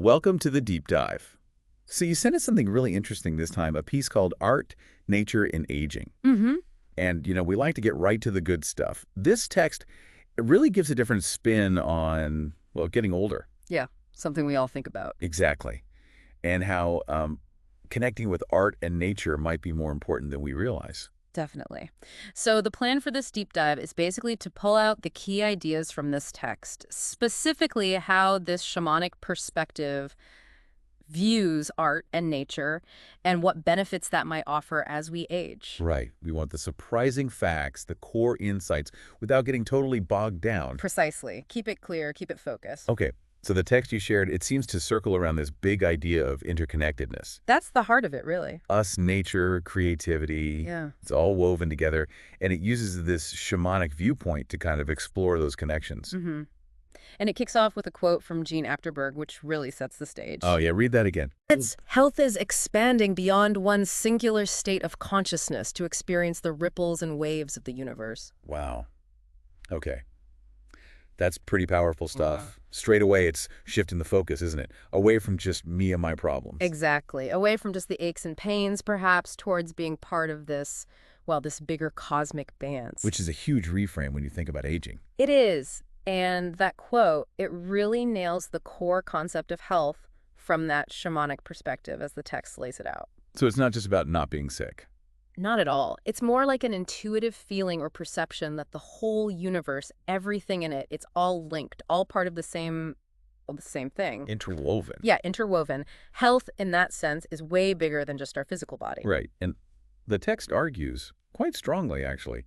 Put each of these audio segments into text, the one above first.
Welcome to the deep dive. So you sent us something really interesting this time, a piece called Art, Nature, and Aging. Mm-hmm. And, we like to get right to the good stuff. This text, it really gives a different spin on, well, getting older. Yeah, something we all think about. Exactly. And how connecting with art and nature might be more important than we realize. Definitely. So the plan for this deep dive is basically to pull out the key ideas from this text, specifically how this shamanic perspective views art and nature and what benefits that might offer as we age. Right. We want the surprising facts, the core insights, without getting totally bogged down. Precisely. Keep it clear, keep it focused. Okay. So the text you shared, it seems to circle around this big idea of interconnectedness. That's the heart of it, really. Us, nature, creativity. Yeah. It's all woven together. And it uses this shamanic viewpoint to kind of explore those connections. Mm-hmm. And it kicks off with a quote from Jean Achterberg, which really sets the stage. Oh, yeah. Read that again. Its health is expanding beyond one singular state of consciousness to experience the ripples and waves of the universe. Wow. Okay. That's pretty powerful stuff. Straight away, it's shifting the focus, isn't it? Away from just me and my problems. Exactly. Away from just the aches and pains, perhaps, towards being part of this, well, this bigger cosmic dance. Which is a huge reframe when you think about aging. It is. And that quote, it really nails the core concept of health from that shamanic perspective as the text lays it out. So it's not just about not being sick. Not at all. It's more like an intuitive feeling or perception that the whole universe, everything in it, it's all linked, all part of the same thing. Interwoven. Yeah, interwoven. Health, in that sense, is way bigger than just our physical body. Right. And the text argues, quite strongly actually,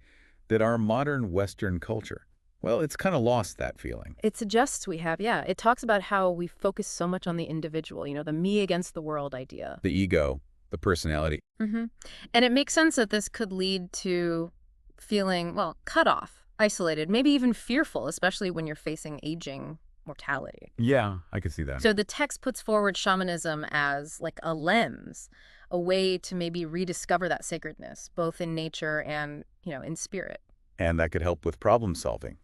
that our modern Western culture, well, it's kind of lost that feeling. It suggests we have, yeah. It talks about how we focus so much on the individual, the me against the world idea. The ego, the personality. Mm-hmm. And it makes sense that this could lead to feeling, well, cut off, isolated, maybe even fearful, especially when you're facing aging mortality. Yeah, I could see that. So the text puts forward shamanism as like a lens, a way to maybe rediscover that sacredness, both in nature and, in spirit. And that could help with problem solving,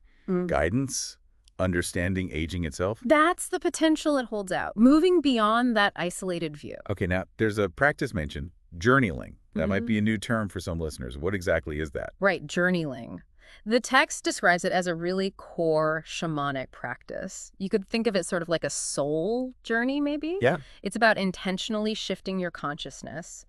guidance, understanding aging itself. That's the potential it holds out, moving beyond that isolated view. Okay, now there's a practice mentioned, journaling. That might be a new term for some listeners. What exactly is that? Right, journaling. The text describes it as a really core shamanic practice. You could think of it sort of like a soul journey, maybe? Yeah. It's about intentionally shifting your consciousness,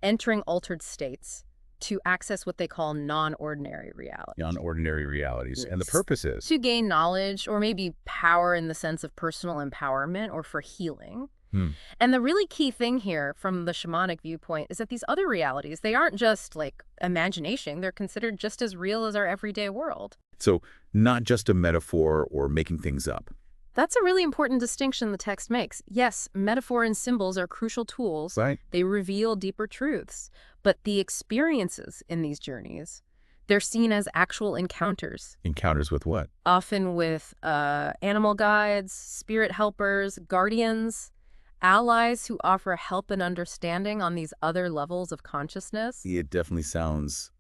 entering altered states to access what they call non-ordinary realities. Non-ordinary realities. And the purpose is? To gain knowledge or maybe power in the sense of personal empowerment or for healing. And the really key thing here from the shamanic viewpoint is that these other realities, they aren't just like imagination. They're considered just as real as our everyday world. So not just a metaphor or making things up. That's a really important distinction the text makes. Yes, metaphor and symbols are crucial tools. Right. They reveal deeper truths. But the experiences in these journeys, they're seen as actual encounters. Encounters with what? Often with animal guides, spirit helpers, guardians, allies who offer help and understanding on these other levels of consciousness. It definitely sounds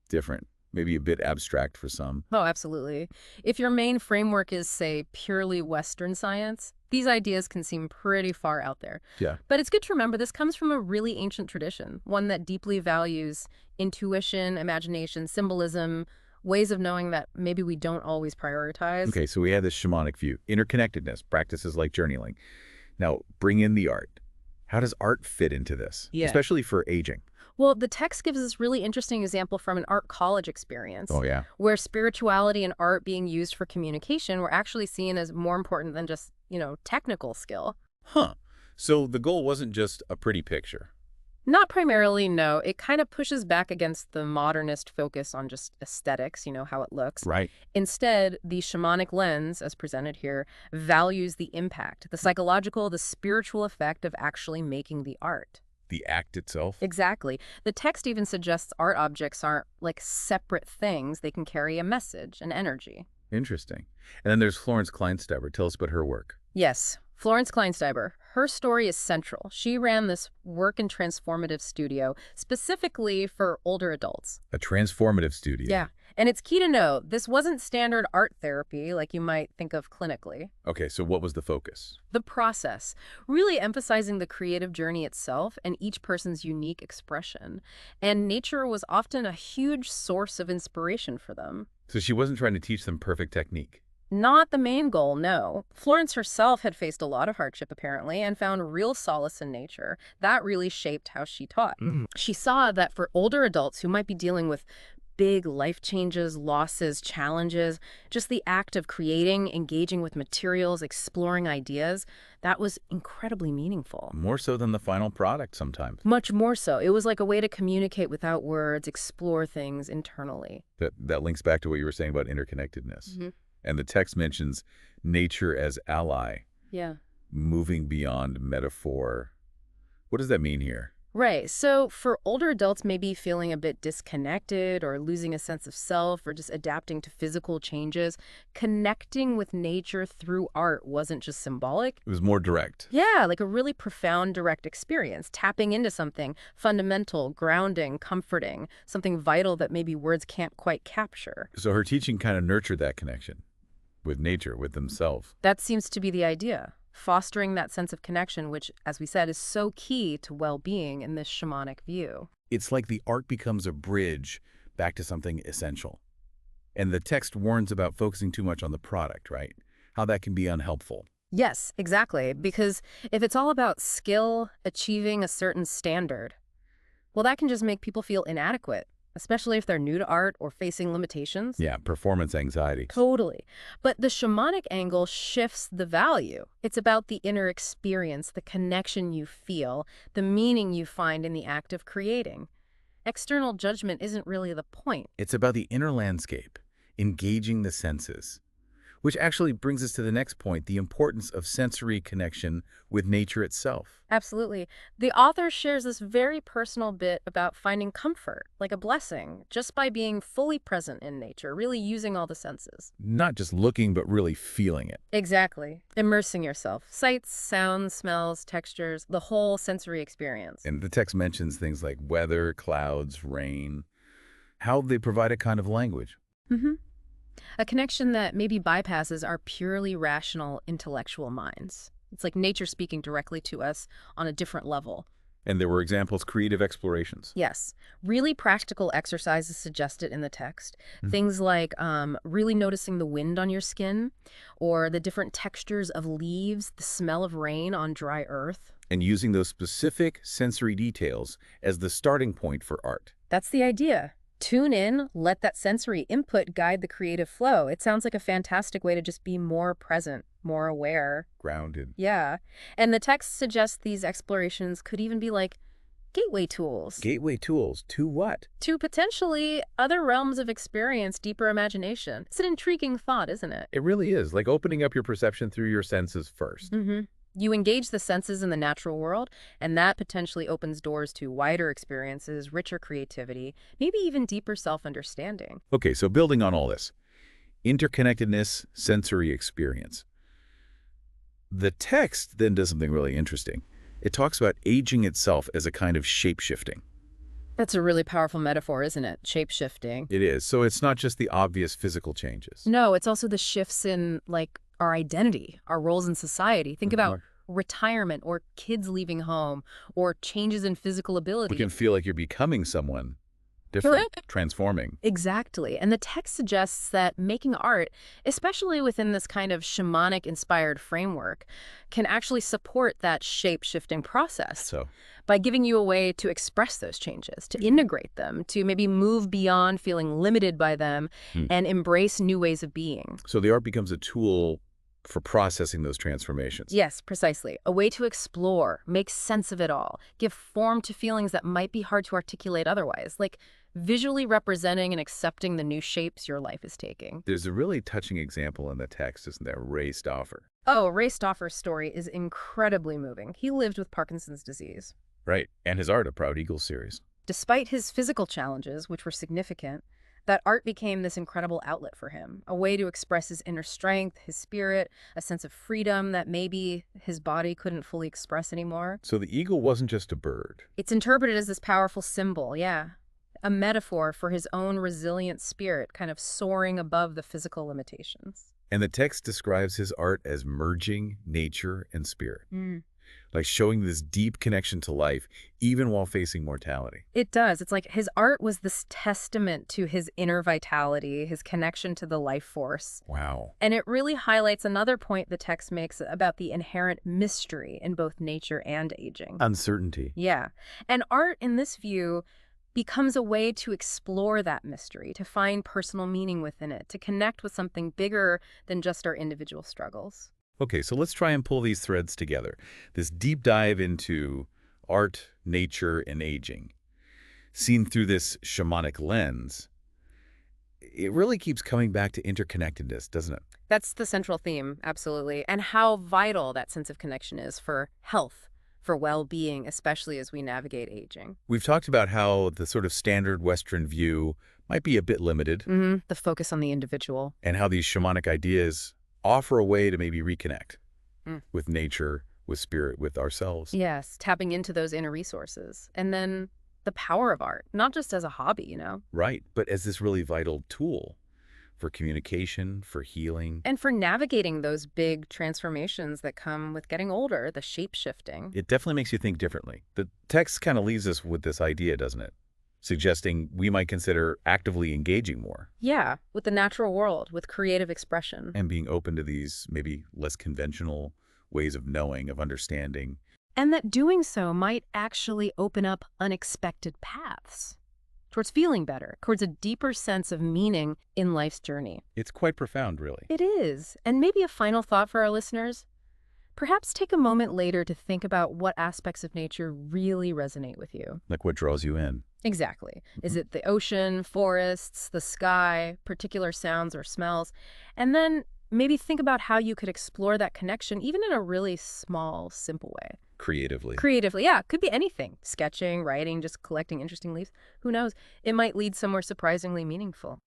different. Maybe a bit abstract for some. Oh, absolutely. If your main framework is, say, purely Western science, these ideas can seem pretty far out there. Yeah. But it's good to remember this comes from a really ancient tradition, one that deeply values intuition, imagination, symbolism, ways of knowing that maybe we don't always prioritize. Okay, so we have this shamanic view, interconnectedness, practices like journaling. Now, bring in the art. How does art fit into this, especially for aging? Well, the text gives this really interesting example from an art college experience. Oh, yeah. Where spirituality and art being used for communication were actually seen as more important than just, technical skill. Huh. So the goal wasn't just a pretty picture. Not primarily, no. It kind of pushes back against the modernist focus on just aesthetics, how it looks. Right. Instead, the shamanic lens, as presented here, values the impact, the psychological, the spiritual effect of actually making the art. The act itself? Exactly. The text even suggests art objects aren't like separate things. They can carry a message, an energy. Interesting. And then there's Florence Kleinsteiber. Tell us about her work. Yes. Florence Kleinsteiber, her story is central. She ran this work and transformative studio specifically for older adults. A transformative studio. Yeah. And it's key to note, this wasn't standard art therapy like you might think of clinically. Okay, so what was the focus? The process, really emphasizing the creative journey itself and each person's unique expression. And nature was often a huge source of inspiration for them. So she wasn't trying to teach them perfect technique. Not the main goal, no. Florence herself had faced a lot of hardship, apparently, and found real solace in nature. That really shaped how she taught. She saw that for older adults who might be dealing with big life changes, losses, challenges, just the act of creating, engaging with materials, exploring ideas, that was incredibly meaningful. More so than the final product sometimes. Much more so. It was like a way to communicate without words, explore things internally. That links back to what you were saying about interconnectedness. Mm-hmm. And the text mentions nature as ally, Yeah. moving beyond metaphor. What does that mean here? Right. So for older adults maybe feeling a bit disconnected or losing a sense of self or just adapting to physical changes, connecting with nature through art wasn't just symbolic. It was more direct. Yeah, like a really profound direct experience, tapping into something fundamental, grounding, comforting, something vital that maybe words can't quite capture. So her teaching kind of nurtured that connection with nature, with themselves. That seems to be the idea. Fostering that sense of connection, which, as we said, is so key to well-being in this shamanic view. It's like the art becomes a bridge back to something essential. And the text warns about focusing too much on the product, right? How that can be unhelpful. Yes, exactly. Because if it's all about skill, achieving a certain standard, well, that can just make people feel inadequate, especially if they're new to art or facing limitations. Yeah, performance anxiety. Totally. But the shamanic angle shifts the value. It's about the inner experience, the connection you feel, the meaning you find in the act of creating. External judgment isn't really the point. It's about the inner landscape, engaging the senses. Which actually brings us to the next point, the importance of sensory connection with nature itself. Absolutely. The author shares this very personal bit about finding comfort, like a blessing, just by being fully present in nature, really using all the senses. Not just looking, but really feeling it. Exactly. Immersing yourself. Sights, sounds, smells, textures, the whole sensory experience. And the text mentions things like weather, clouds, rain, how they provide a kind of language. Mm-hmm. A connection that maybe bypasses our purely rational intellectual minds. It's like nature speaking directly to us on a different level. And there were examples, creative explorations. Yes. Really practical exercises suggested in the text. Things like really noticing the wind on your skin or the different textures of leaves, the smell of rain on dry earth. And using those specific sensory details as the starting point for art. That's the idea. Tune in, let that sensory input guide the creative flow. It sounds like a fantastic way to just be more present, more aware. Grounded. Yeah. And the text suggests these explorations could even be like gateway tools. Gateway tools to what? To potentially other realms of experience, deeper imagination. It's an intriguing thought, isn't it? It really is, like opening up your perception through your senses first. Mm-hmm. You engage the senses in the natural world, and that potentially opens doors to wider experiences, richer creativity, maybe even deeper self-understanding. Okay, so building on all this, interconnectedness, sensory experience. The text then does something really interesting. It talks about aging itself as a kind of shape-shifting. That's a really powerful metaphor, isn't it? Shape-shifting. It is. So it's not just the obvious physical changes. No, it's also the shifts in, like, our identity, our roles in society. Think about retirement or kids leaving home or changes in physical ability. We can feel like you're becoming someone different, transforming. Exactly. And the text suggests that making art, especially within this kind of shamanic-inspired framework, can actually support that shape-shifting process. So, by giving you a way to express those changes, to integrate them, to maybe move beyond feeling limited by them and embrace new ways of being. so the art becomes a tool for processing those transformations. Yes, precisely. A way to explore, make sense of it all, give form to feelings that might be hard to articulate otherwise, like visually representing and accepting the new shapes your life is taking. There's a really touching example in the text, isn't there? Rugh Stoffer. Oh, Rugh Stoffer's story is incredibly moving. He lived with Parkinson's disease. Right, and his art, a Proud Eagle series. Despite his physical challenges, which were significant, that art became this incredible outlet for him, a way to express his inner strength, his spirit, a sense of freedom that maybe his body couldn't fully express anymore. So the eagle wasn't just a bird. It's interpreted as this powerful symbol, yeah. a metaphor for his own resilient spirit, kind of soaring above the physical limitations. And the text describes his art as merging nature and spirit, Mm. like showing this deep connection to life, even while facing mortality. It does. It's like his art was this testament to his inner vitality, his connection to the life force. Wow. And it really highlights another point the text makes about the inherent mystery in both nature and aging. Uncertainty. Yeah. And art, in this view, becomes a way to explore that mystery, to find personal meaning within it, to connect with something bigger than just our individual struggles. Okay, so let's try and pull these threads together. This deep dive into art, nature, and aging, seen through this shamanic lens, it really keeps coming back to interconnectedness, doesn't it? That's the central theme, absolutely. And how vital that sense of connection is for health, for well-being, especially as we navigate aging. We've talked about how the sort of standard Western view might be a bit limited, The focus on the individual. and how these shamanic ideas offer a way to maybe reconnect Mm. with nature, with spirit, with ourselves. Yes, tapping into those inner resources. And then the power of art, not just as a hobby. Right, but as this really vital tool for communication, for healing. And for navigating those big transformations that come with getting older, the shape-shifting. It definitely makes you think differently. The text kind of leaves us with this idea, doesn't it? Suggesting we might consider actively engaging more Yeah, with the natural world, with creative expression. and being open to these maybe less conventional ways of knowing, of understanding. And that doing so might actually open up unexpected paths towards feeling better, towards a deeper sense of meaning in life's journey. It's quite profound, really. It is. And maybe a final thought for our listeners. Perhaps take a moment later to think about what aspects of nature really resonate with you. Like what draws you in. Exactly. Is it the ocean, forests, the sky, particular sounds or smells? And then maybe think about how you could explore that connection even in a really small, simple way. Creatively. Creatively, yeah, could be anything. Sketching, writing, just collecting interesting leaves. Who knows? It might lead somewhere surprisingly meaningful.